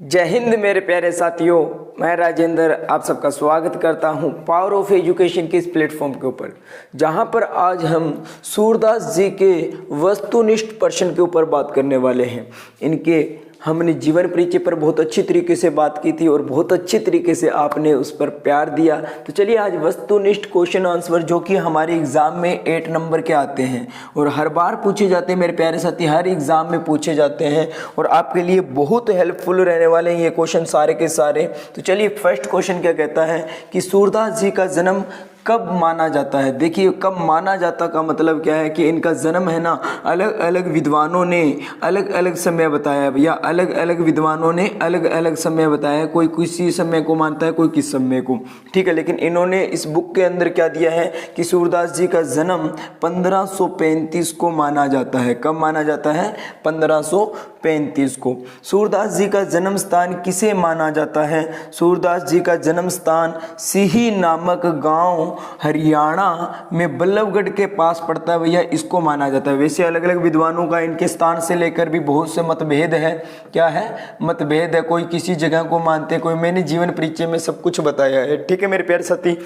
जय हिंद मेरे प्यारे साथियों, मैं राजेंद्र आप सबका स्वागत करता हूं पावर ऑफ एजुकेशन के इस प्लेटफॉर्म के ऊपर, जहां पर आज हम सूरदास जी के वस्तुनिष्ठ प्रश्न के ऊपर बात करने वाले हैं। इनके हमने जीवन परिचय पर बहुत अच्छी तरीके से बात की थी और बहुत अच्छी तरीके से आपने उस पर प्यार दिया। तो चलिए आज वस्तुनिष्ठ क्वेश्चन आंसर जो कि हमारे एग्ज़ाम में 8 नंबर के आते हैं और हर बार पूछे जाते हैं मेरे प्यारे साथी, हर एग्ज़ाम में पूछे जाते हैं और आपके लिए बहुत हेल्पफुल रहने वाले हैं ये क्वेश्चन सारे के सारे। तो चलिए फर्स्ट क्वेश्चन क्या कहता है कि सूरदास जी का जन्म कब माना जाता है। देखिए कब माना जाता का मतलब क्या है कि इनका जन्म है ना अलग अलग विद्वानों ने अलग अलग समय बताया या अलग अलग विद्वानों ने अलग अलग समय बताया। कोई किसी समय को मानता है, कोई किस समय को, ठीक है। लेकिन इन्होंने इस बुक के अंदर क्या दिया है कि सूरदास जी का जन्म 1535 को माना जाता है। कब माना जाता है? 1535 को। सूरदास जी का जन्म स्थान किसे माना जाता है? सूरदास जी का जन्म स्थान सिही नामक गांव हरियाणा में बल्लभगढ़ के पास पड़ता है भैया, इसको माना जाता है। वैसे अलग अलग विद्वानों का इनके स्थान से लेकर भी बहुत से मतभेद है। क्या है? मतभेद है। कोई किसी जगह को मानते हैं, कोई, मैंने जीवन परिचय में सब कुछ बताया है, ठीक है मेरे प्यारे साथी।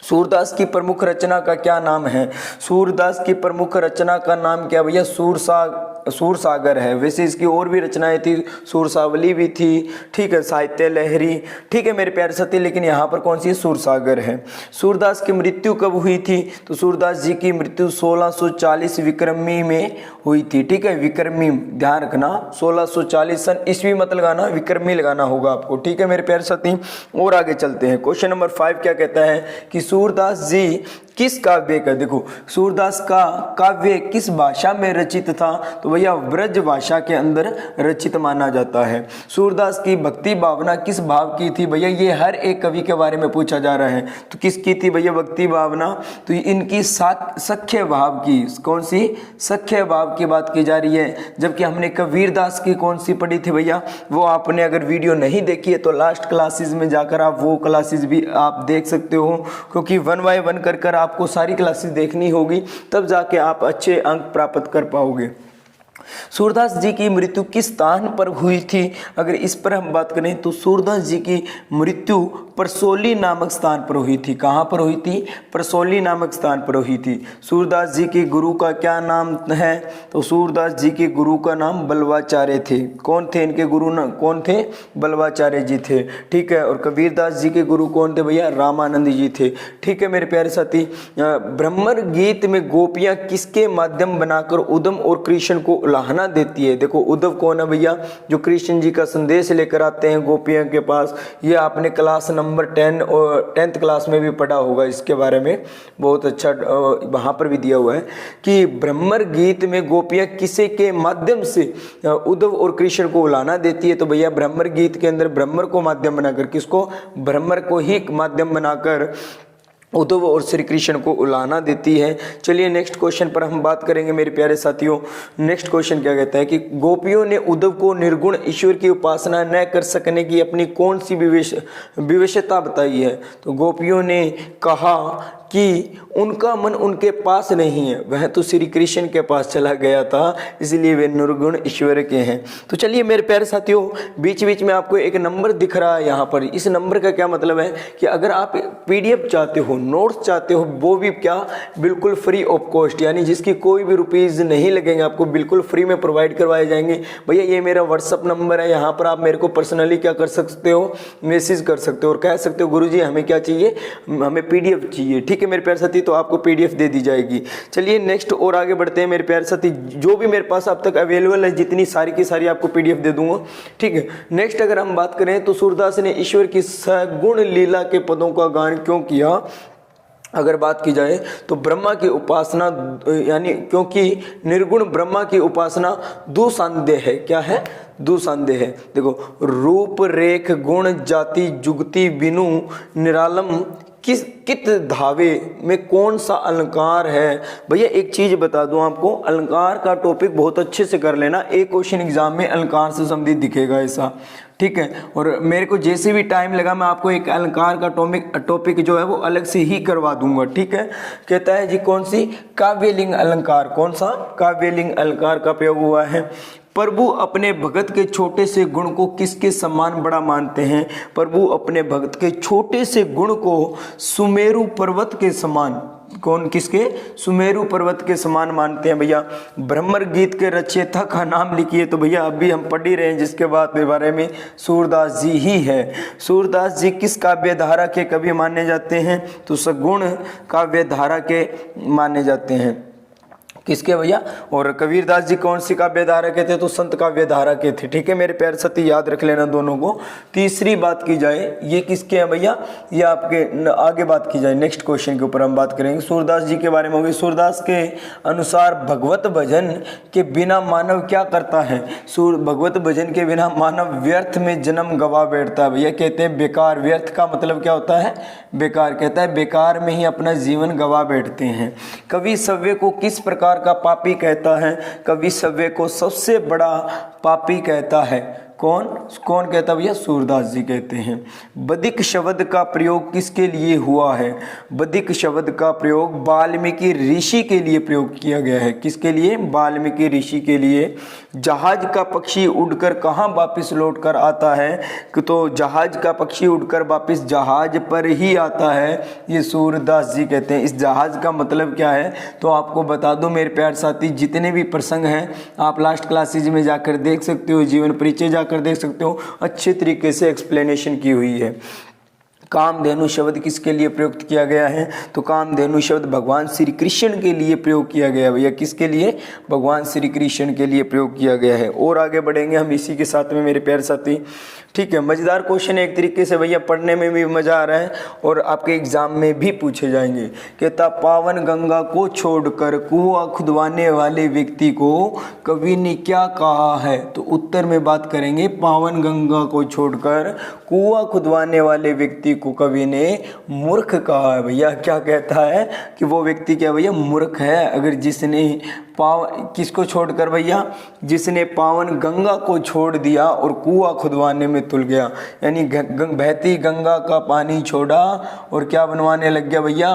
सूरदास की प्रमुख रचना का क्या नाम है? सूरदास की प्रमुख रचना का नाम क्या भैया? सूरसागर है। वैसे इसकी और भी रचनाएं थी, सूरसावली भी थी, ठीक है, साहित्य लहरी, ठीक है मेरे प्यारे साथी। लेकिन यहाँ पर कौन सी? सूरसागर है। सूरदास की मृत्यु कब हुई थी? तो सूरदास जी की मृत्यु 1640 विक्रमी में हुई थी, ठीक है। विक्रमी ध्यान रखना, 1640 सन ईस्वी मत लगाना, विक्रमी लगाना होगा आपको, ठीक है मेरे प्यारे साथी। और आगे चलते हैं। क्वेश्चन नंबर 5 क्या कहता है कि सूरदास जी किस काव्य का, देखो सूरदास का काव्य किस भाषा में रचित था? तो भैया ब्रज भाषा के अंदर रचित माना जाता है। सूरदास की भक्ति भावना किस भाव की थी? भैया ये हर एक कवि के बारे में पूछा जा रहा है, तो किसकी थी भैया भक्ति भावना? तो इनकी सख्य भाव की, कौन सी? सख्य भाव की बात की जा रही है। जबकि हमने कबीरदास की कौन सी पढ़ी थी भैया? वो आपने अगर वीडियो नहीं देखी है तो लास्ट क्लासेस में जाकर आप वो क्लासेस भी आप देख सकते हो, क्योंकि 1 बाय 1 कर आपको सारी क्लासेस देखनी होगी, तब जाके आप अच्छे अंक प्राप्त कर पाओगे। सूरदास जी की मृत्यु किस स्थान पर हुई थी? अगर इस पर हम बात करें तो सूरदास जी की मृत्यु परसोली नामक स्थान पर हुई थी। कहाँ पर हुई थी? परसोली नामक स्थान पर हुई थी। सूरदास जी के गुरु का क्या नाम है? तो सूरदास जी के गुरु का नाम बल्लवाचार्य थे। कौन थे इनके गुरु? कौन थे? बल्लवाचार्य जी थे, ठीक है। और कबीरदास जी के गुरु कौन थे भैया? रामानंद जी थे, ठीक है मेरे प्यारे साथी। ब्रह्मर गीत में गोपियां किसके माध्यम बनाकर उद्धव और कृष्ण को उलाहना देती है? देखो उद्धव कौन है भैया? जो कृष्ण जी का संदेश लेकर आते हैं गोपियों के पास। ये आपने क्लास नंबर 10 और 10th क्लास में भी पढ़ा होगा, इसके बारे में बहुत अच्छा वहाँ पर भी दिया हुआ है कि ब्रह्मर गीत में गोपियाँ किसे के माध्यम से उद्धव और कृष्ण को उलाहना देती है? तो भैया ब्रह्मर गीत के अंदर ब्रह्मर को माध्यम बनाकर, किसको? ब्रह्मर को ही माध्यम बनाकर उद्धव और श्री कृष्ण को उलाहना देती है। चलिए नेक्स्ट क्वेश्चन पर हम बात करेंगे मेरे प्यारे साथियों। नेक्स्ट क्वेश्चन क्या कहता है कि गोपियों ने उद्धव को निर्गुण ईश्वर की उपासना न कर सकने की अपनी कौन सी विवशता बताई है? तो गोपियों ने कहा कि उनका मन उनके पास नहीं है, वह तो श्री कृष्ण के पास चला गया था, इसलिए वे निर्गुण ईश्वर के हैं। तो चलिए मेरे प्यारे साथियों, बीच बीच में आपको एक नंबर दिख रहा है यहाँ पर। इस नंबर का क्या मतलब है कि अगर आप PDF चाहते हो, नोट्स चाहते हो, वो भी क्या बिल्कुल फ्री ऑफ कॉस्ट, यानी जिसकी कोई भी रुपीज़ नहीं लगेंगे, आपको बिल्कुल फ्री में प्रोवाइड करवाए जाएंगे। भैया ये मेरा व्हाट्सअप नंबर है, यहाँ पर आप मेरे को पर्सनली क्या कर सकते हो? मैसेज कर सकते हो और कह सकते हो गुरुजी हमें क्या चाहिए? हमें PDF चाहिए, ठीक है मेरे प्यारे साथी। तो आपको PDF दे दी जाएगी। चलिए नेक्स्ट और आगे बढ़ते हैं मेरे प्यारे साथी। जो भी मेरे पास अब तक अवेलेबल है, जितनी सारी की सारी आपको PDF दे दूंगा, ठीक है। नेक्स्ट अगर हम बात करें तो सूरदास ने ईश्वर की सगुण लीला के पदों का गान क्यों किया? अगर बात की जाए तो ब्रह्मा की उपासना, यानी क्योंकि निर्गुण ब्रह्मा की उपासना दुसांदेह है। क्या है? दुसांदेह है। देखो रूप रेख गुण जाति जुगति बिनु निरालम कित धावे में कौन सा अलंकार है? भैया एक चीज बता दूं आपको, अलंकार का टॉपिक बहुत अच्छे से कर लेना। एक क्वेश्चन एग्जाम में अलंकार से संबंधित दिखेगा ऐसा, ठीक है। और मेरे को जैसे भी टाइम लगा मैं आपको एक अलंकार का टॉपिक जो है वो अलग से ही करवा दूंगा, ठीक है। कहता है जी कौन सी? काव्यलिंग अलंकार। कौन सा? काव्यलिंग अलंकार का प्रयोग हुआ है। प्रभु अपने भगत के छोटे से गुण को किसके समान बड़ा मानते हैं? प्रभु अपने भगत के छोटे से गुण को सुमेरु पर्वत के समान, कौन किसके? सुमेरु पर्वत के समान मानते हैं भैया। भ्रमर गीत के रचयिता का नाम लिखिए। तो भैया अभी हम पढ़ ही रहे हैं जिसके बारे में, सूरदास जी ही है। सूरदास जी किस काव्य धारा के कवि माने जाते हैं? तो सगुण काव्य धारा के माने जाते हैं। किसके भैया? और कबीरदास जी कौन सी काव्य धारा के थे? तो संत काव्य धारा के थे। ठीक है मेरे प्यारे साथी, याद रख लेना दोनों को। तीसरी बात की जाए, ये किसके हैं भैया? ये आपके आगे बात की जाए नेक्स्ट क्वेश्चन के ऊपर हम बात करेंगे। सूरदास जी के बारे में होगी। सूरदास के अनुसार भगवत भजन के बिना मानव क्या करता है? भगवत भजन के बिना मानव व्यर्थ में जन्म गवा बैठता है। भैया कहते हैं बेकार। व्यर्थ का मतलब क्या होता है? बेकार। कहता है बेकार में ही अपना जीवन गवा बैठते हैं। कवि सव्य को किस प्रकार का पापी कहता है? कवि सव्य को सबसे बड़ा पापी कहता है। कौन कौन कहता भैया? सूरदास जी कहते हैं। बदिक शब्द का प्रयोग किसके लिए हुआ है? बदिक शब्द का प्रयोग वाल्मीकि ऋषि के लिए प्रयोग किया गया है। किसके लिए? वाल्मीकि ऋषि के लिए। जहाज का पक्षी उड़कर कहाँ वापस लौट कर आता है? तो जहाज का पक्षी उड़कर वापस जहाज पर ही आता है, ये सूरदास जी कहते हैं। इस जहाज का मतलब क्या है तो आपको बता दूं मेरे प्यारे साथी, जितने भी प्रसंग हैं आप लास्ट क्लासेज में जाकर देख सकते हो, जीवन परिचय कर देख सकते हो, अच्छे तरीके से एक्सप्लेनेशन की हुई है। कामधेनु शब्द किसके लिए प्रयुक्त किया गया है? तो कामधेनु शब्द भगवान श्री कृष्ण के लिए प्रयोग किया गया है। भैया किसके लिए? भगवान श्री कृष्ण के लिए प्रयोग किया गया है। और आगे बढ़ेंगे हम इसी के साथ में मेरे प्यारे साथी। ठीक है, मजेदार क्वेश्चन है एक तरीके से भैया, पढ़ने में भी मजा आ रहा है और आपके एग्जाम में भी पूछे जाएंगे। कहता पावन गंगा को छोड़कर कुआं खुदवाने वाले व्यक्ति को कवि ने क्या कहा है? तो उत्तर में बात करेंगे पावन गंगा को छोड़कर कुआं खुदवाने वाले व्यक्ति को कवि ने मूर्ख कहा है। भैया क्या कहता है कि वो व्यक्ति क्या भैया? मूर्ख है। अगर जिसने किसको छोड़कर भैया? जिसने पावन गंगा को छोड़ दिया और कुआं खुदवाने में तुल गया, यानी बहती गंगा का पानी छोड़ा और क्या बनवाने लग गया भैया?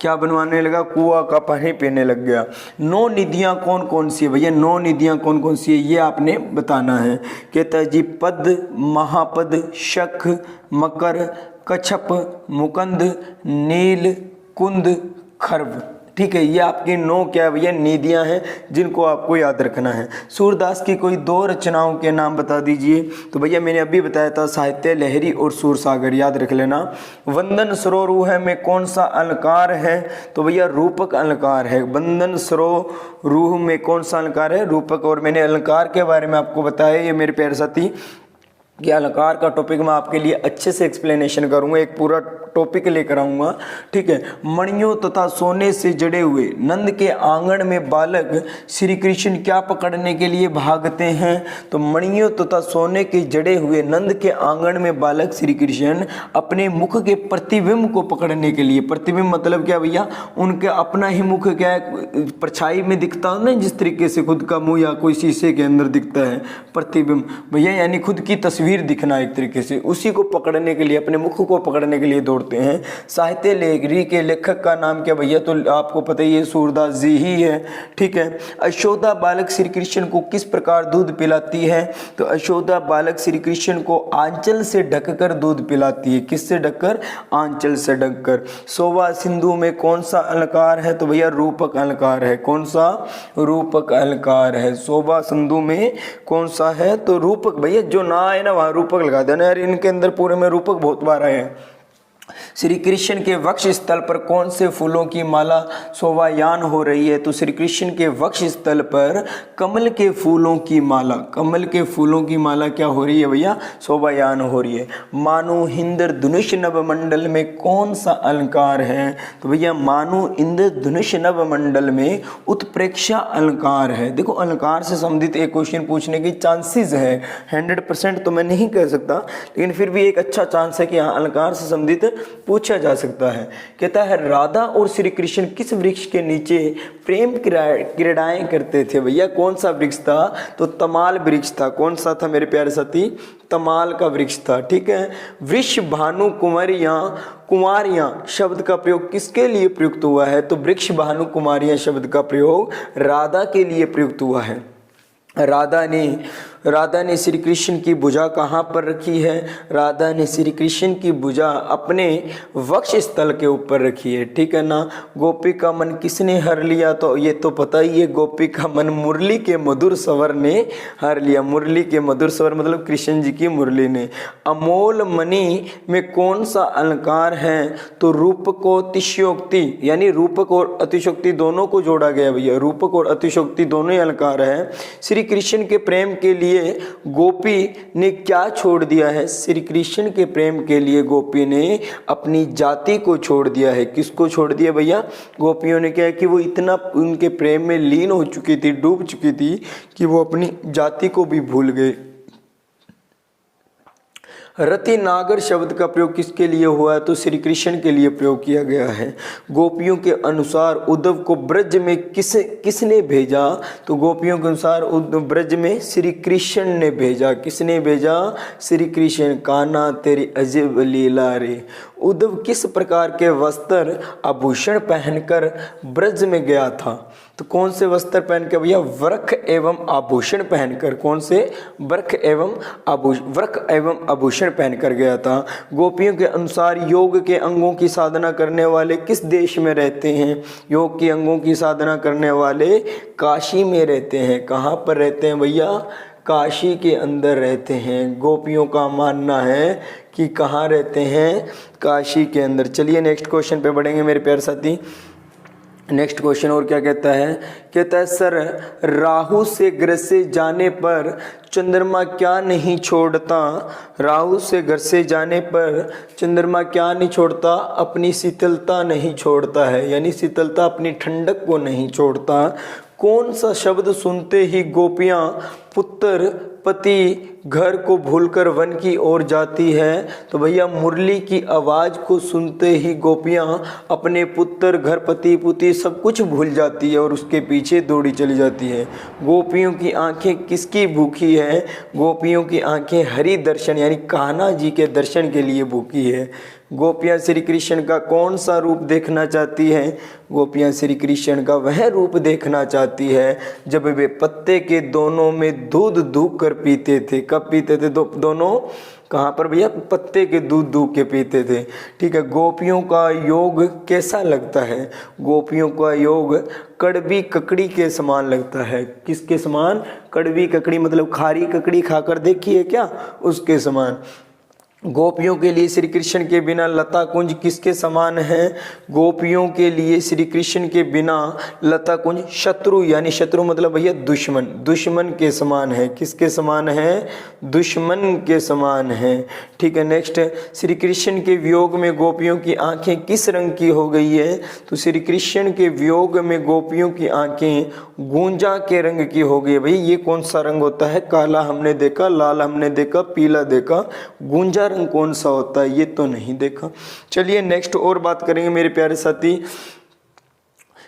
क्या बनवाने लगा? कुआं का पानी पीने लग गया। 9 निधियां कौन कौन सी है भैया? 9 निधियां कौन कौन सी है ये आपने बताना है। कहता है जी पद, महापद, शख, मकर, कच्छप, मुकंद, नील, कुंद, खर्व। ठीक है, ये आपकी 9 क्या भैया? निधियां हैं जिनको आपको याद रखना है। सूरदास की कोई 2 रचनाओं के नाम बता दीजिए। तो भैया मैंने अभी बताया था साहित्य लहरी और सूरसागर, याद रख लेना। वंदन सरोरूह में कौन सा अलंकार है? तो भैया रूपक अलंकार है। वंदन सरोरूह में कौन सा अलंकार है? रूपक। और मैंने अलंकार के बारे में आपको बताया ये मेरे प्यारे साथी कि अलंकार का टॉपिक मैं आपके लिए अच्छे से एक्सप्लेनेशन करूंगा, एक पूरा टॉपिक लेकर आऊंगा। ठीक है, मणियों तथा सोने से जड़े हुए नंद के आंगन में बालक श्री कृष्ण क्या पकड़ने के लिए भागते हैं? तो मणियों तथा सोने के जड़े हुए नंद के आंगन में बालक श्री कृष्ण अपने मुख के प्रतिबिंब को पकड़ने के लिए। प्रतिबिंब मतलब क्या भैया? उनके अपना ही मुख क्या है? परछाई में दिखता है ना, जिस तरीके से खुद का मुंह या कोई शीशे के अंदर दिखता है प्रतिबिंब भैया, यानी खुद की तस्वीर दिखना एक तरीके से, उसी को पकड़ने के लिए, अपने मुख को पकड़ने के लिए दौड़ते हैं। साहित्य लहरी के लेखक का नाम क्या भैया? तो आपको पता ही है सूरदास जी ही है। ठीक है, यशोदा बालक श्री कृष्ण को किस प्रकार दूध पिलाती है? तो यशोदा बालक श्री कृष्ण को आंचल से ढककर दूध पिलाती है। किससे ढककर? आंचल से ढककर। शोभा सिंधु में कौन सा अलंकार है? तो भैया रूपक अलंकार है। कौन सा? रूपक अलंकार है। शोभा सिंधु में कौन सा है? तो रूपक। भैया जो ना आए ना वहां रूपक लगा देना यार, इनके अंदर पूरे में रूपक बहुत बार आए हैं। श्री कृष्ण के वक्ष स्थल पर कौन से फूलों की माला शोभायान हो रही है? तो श्री कृष्ण के वक्ष स्थल पर कमल के फूलों की माला, कमल के फूलों की माला क्या हो रही है भैया? शोभायान हो रही है। मानो इंद्र धनुष नभ मंडल में कौन सा अलंकार है? तो भैया मानो इंद्र धनुष नभ मंडल में उत्प्रेक्षा अलंकार है। देखो अलंकार से संबंधित एक क्वेश्चन पूछने की चांसेस है, 100% तो मैं नहीं कह सकता, लेकिन फिर भी एक अच्छा चांस है कि हाँ अलंकार से संबंधित पूछा जा सकता है। कहता है राधा और श्री कृष्ण किस वृक्ष के नीचे प्रेम क्रीड़ाएं करते थे? भैया कौन सा वृक्ष था? तो तमाल वृक्ष था। कौन सा था मेरे प्यारे साथी? तमाल का वृक्ष था। ठीक है, वृक्ष भानु कुमारियां शब्द का प्रयोग किसके लिए प्रयुक्त हुआ है? तो वृक्ष भानु कुमारियां शब्द का प्रयोग राधा के लिए प्रयुक्त हुआ है। राधा ने श्री कृष्ण की भुजा कहाँ पर रखी है? राधा ने श्री कृष्ण की भुजा अपने वक्ष स्थल के ऊपर रखी है, ठीक है ना। गोपी का मन किसने हर लिया? तो ये तो पता ही है, गोपी का मन मुरली के मधुर स्वर ने हर लिया। मुरली के मधुर स्वर मतलब कृष्ण जी की मुरली ने। अमोल मणि में कौन सा अलंकार है? तो रूपक और अतिशयोक्ति, यानी रूपक और अतिशयोक्ति दोनों को जोड़ा गया भैया। रूपक और अतिशयोक्ति दोनों ही अलंकार है। श्री कृष्ण के प्रेम के लिए गोपी ने क्या छोड़ दिया है? श्री कृष्ण के प्रेम के लिए गोपी ने अपनी जाति को छोड़ दिया है। किसको छोड़ दिया भैया? गोपियों ने क्या है कि वो इतना उनके प्रेम में लीन हो चुकी थी, डूब चुकी थी कि वो अपनी जाति को भी भूल गए। रति नागर शब्द का प्रयोग किसके लिए हुआ है? तो श्री कृष्ण के लिए प्रयोग किया गया है। गोपियों के अनुसार उद्धव को ब्रज में किसने भेजा? तो गोपियों के अनुसार ब्रज में श्री कृष्ण ने भेजा। किसने भेजा? श्री कृष्ण। कान्हा तेरी अजब लीला रे। उद्धव किस प्रकार के वस्त्र आभूषण पहनकर ब्रज में गया था? तो कौन से वस्त्र पहनकर भैया? वृख एवं आभूषण पहनकर। कौन से? वृख एवं आभूषण पहनकर गया था। गोपियों के अनुसार योग के अंगों की साधना करने वाले किस देश में रहते हैं? योग के अंगों की साधना करने वाले काशी में रहते हैं। कहाँ पर रहते हैं भैया? काशी के अंदर रहते हैं। गोपियों का मानना है कि कहाँ रहते हैं? काशी के अंदर। चलिए नेक्स्ट क्वेश्चन पे बढ़ेंगे मेरे प्यारे साथी। नेक्स्ट क्वेश्चन और क्या कहता है? कहता है सर, राहु से ग्रसे जाने पर चंद्रमा क्या नहीं छोड़ता? राहु से ग्रसे जाने पर चंद्रमा क्या नहीं छोड़ता? अपनी शीतलता नहीं छोड़ता है, यानी शीतलता अपनी ठंडक को नहीं छोड़ता। कौन सा शब्द सुनते ही गोपियां पुत्र पति घर को भूलकर वन की ओर जाती है? तो भैया मुरली की आवाज़ को सुनते ही गोपियां अपने पुत्र, घर, पति, पुत्री सब कुछ भूल जाती है और उसके पीछे दौड़ी चली जाती है। गोपियों की आंखें किसकी भूखी है? गोपियों की आंखें हरि दर्शन यानी कान्हा जी के दर्शन के लिए भूखी है। गोपियाँ श्री कृष्ण का कौन सा रूप देखना चाहती हैं? गोपियाँ श्री कृष्ण का वह रूप देखना चाहती है जब वे पत्ते के दोनों में दूध दूध कर पीते थे। कब पीते थे? दोनों कहाँ पर भैया? पत्ते के दूध दूध के पीते थे, ठीक है। गोपियों का योग कैसा लगता है? गोपियों का योग कड़वी ककड़ी के समान लगता है। किसके समान? कड़वी ककड़ी मतलब खारी ककड़ी खाकर देखी है क्या? उसके समान। गोपियों के लिए श्री कृष्ण के बिना लता कुंज किसके समान है? गोपियों के लिए श्री कृष्ण के बिना लता कुंज शत्रु, यानी शत्रु मतलब भैया दुश्मन, दुश्मन के समान है। किसके समान है? दुश्मन के समान है, ठीक है। नेक्स्ट, श्री कृष्ण के वियोग में गोपियों की आंखें किस रंग की हो गई है? तो श्री कृष्ण के वियोग में गोपियों की आंखें गूंजा के रंग की हो गई। भाई ये कौन सा रंग होता है? काला हमने देखा, लाल हमने देखा, पीला देखा, गूंजा रंग कौन सा होता है? ये तो नहीं देखा। चलिए नेक्स्ट और बात करेंगे मेरे प्यारे साथी।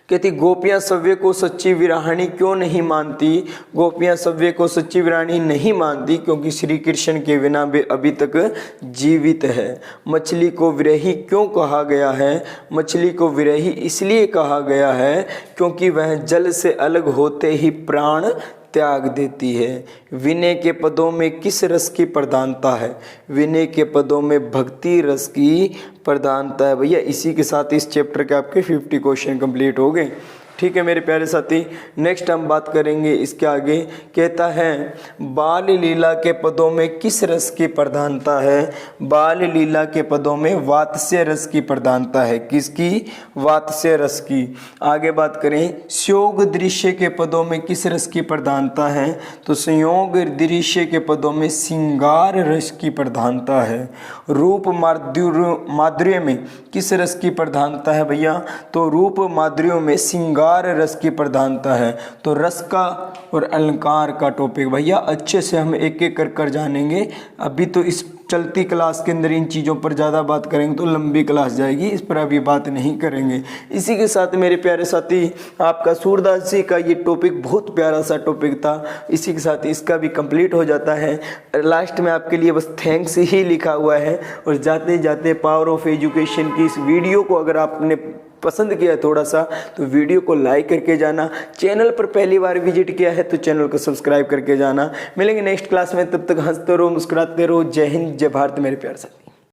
कहती गोपियां सव्य को सच्ची विराहणी क्यों नहीं मानती? गोपियां सव्य को सच्ची विराहणी नहीं मानती क्योंकि श्री कृष्ण के बिना वे अभी तक जीवित है। मछली को विरही क्यों कहा गया है? मछली को विरही इसलिए कहा गया है क्योंकि वह जल से अलग होते ही प्राण त्याग देती है। विनय के पदों में किस रस की प्रधानता है? विनय के पदों में भक्ति रस की प्रधानता है। भैया इसी के साथ इस चैप्टर के आपके 50 क्वेश्चन कंप्लीट हो गए, ठीक है मेरे प्यारे साथी। नेक्स्ट हम बात करेंगे इसके आगे। कहता है बाल लीला के पदों में किस रस की प्रधानता है? बाल लीला के पदों में वात्स्य रस की प्रधानता है। किसकी? वात्स्य रस की। आगे बात करें संयोग दृश्य के पदों में किस रस की प्रधानता है? तो संयोग दृश्य के पदों में श्रृंगार रस की प्रधानता है। रूप माधुर्य में किस रस की प्रधानता है भैया? तो रूप माधुर्य में श्रृंगार रस की प्रधानता है। तो रस का और अलंकार का टॉपिक भैया अच्छे से हम एक एक कर जानेंगे। अभी तो इस चलती क्लास के अंदर इन चीज़ों पर ज़्यादा बात करेंगे तो लंबी क्लास जाएगी, इस पर अभी बात नहीं करेंगे। इसी के साथ मेरे प्यारे साथी आपका सूरदास जी का ये टॉपिक बहुत प्यारा सा टॉपिक था, इसी के साथ इसका भी कंप्लीट हो जाता है। लास्ट में आपके लिए बस थैंक्स ही लिखा हुआ है। और जाते जाते पावर ऑफ एजुकेशन की इस वीडियो को अगर आपने पसंद किया थोड़ा सा तो वीडियो को लाइक करके जाना। चैनल पर पहली बार विजिट किया है तो चैनल को सब्सक्राइब करके जाना। मिलेंगे नेक्स्ट क्लास में, तब तक हंसते रहो, मुस्कुराते रहो। जय हिंद, जय भारत मेरे प्यारे साथी।